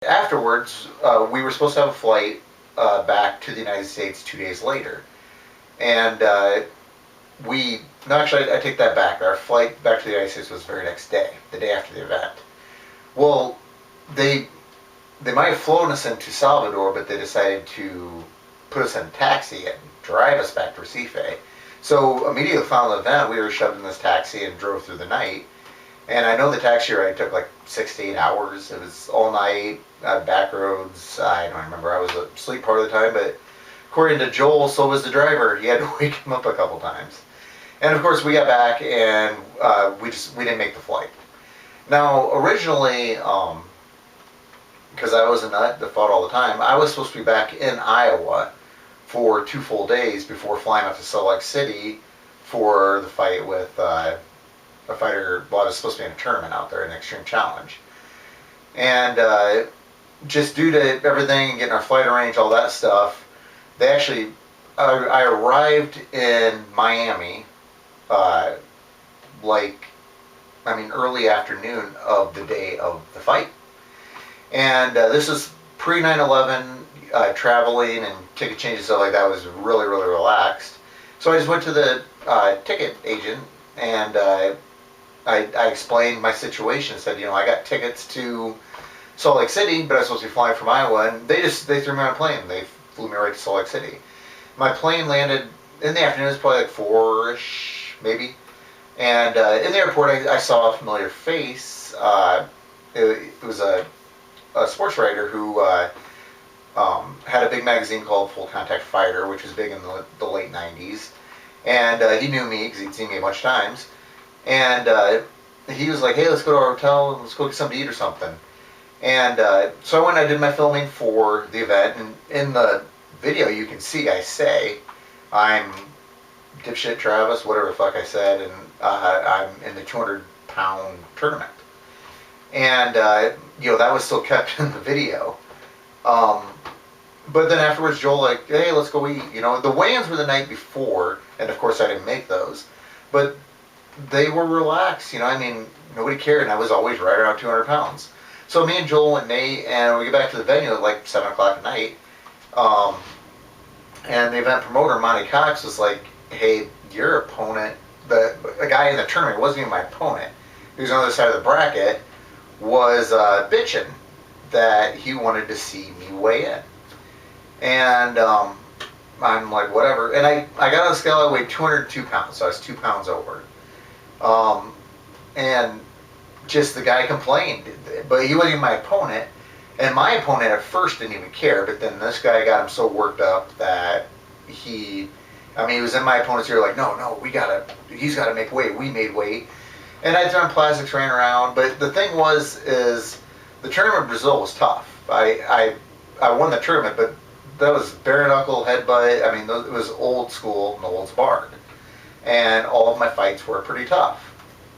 Afterwards, we were supposed to have a flight back to the United States 2 days later. And we, no, actually, I take that back. Our flight back to the United States was the very next day, the day after the event. Well, they might have flown us into Salvador, but they decided to put us in a taxi and drive us back to Recife. So immediately following the event, we were shoved in this taxi and drove through the night. And I know the taxi ride took like 6 to 8 hours. It was all night, back roads. I don't remember. I was asleep part of the time, but according to Joel, so was the driver. He had to wake him up a couple times. And of course, we got back and we didn't make the flight. Now, originally, because I was a nut that fought all the time, I was supposed to be back in Iowa for 2 full days before flying out to Salt Lake City for the fight with a fighter. Well, I was supposed to be in a tournament out there, an Extreme Challenge. And just due to everything, getting our flight arranged, all that stuff, they actually, I arrived in Miami, early afternoon of the day of the fight. And this is pre 9/11, traveling and ticket changes, stuff like that was really, really relaxed. So I just went to the ticket agent and I explained my situation. Said, I got tickets to Salt Lake City, but I was supposed to be flying from Iowa, and they threw me on a plane. They flew me right to Salt Lake City. My plane landed in the afternoon. It was probably like 4-ish, maybe. And in the airport, I saw a familiar face. It was a sports writer who had a big magazine called Full Contact Fighter, which was big in the late 90s. And he knew me because he'd seen me a bunch of times. And he was like, hey, let's go to our hotel and let's go get something to eat or something. And so I went and I did my filming for the event. And in the video, you can see I say, I'm dipshit Travis, whatever the fuck I said, and I'm in the 200-pound tournament. And, that was still kept in the video. But then afterwards, Joel like, hey, let's go eat. The weigh-ins were the night before, and of course I didn't make those. But they were relaxed, nobody cared, and I was always right around 200 pounds. So me and Joel and Nate, and we get back to the venue at like 7 o'clock at night. And the event promoter, Monty Cox, was like, hey, your opponent, the guy in the tournament, wasn't even my opponent, he was on the other side of the bracket, was bitching that he wanted to see me weigh in. And I'm like, whatever. And I got on the scale, I weighed 202 pounds, so I was 2 pounds over. And just the guy complained, but he wasn't even my opponent. And my opponent at first didn't even care, but then this guy got him so worked up that he was in my opponent's ear like, no, he's got to make weight. We made weight. And I threw plastics, ran around. But the thing is the tournament in Brazil was tough. I won the tournament, but that was bare knuckle, headbutt. It was old school, no holds barred. And all of my fights were pretty tough.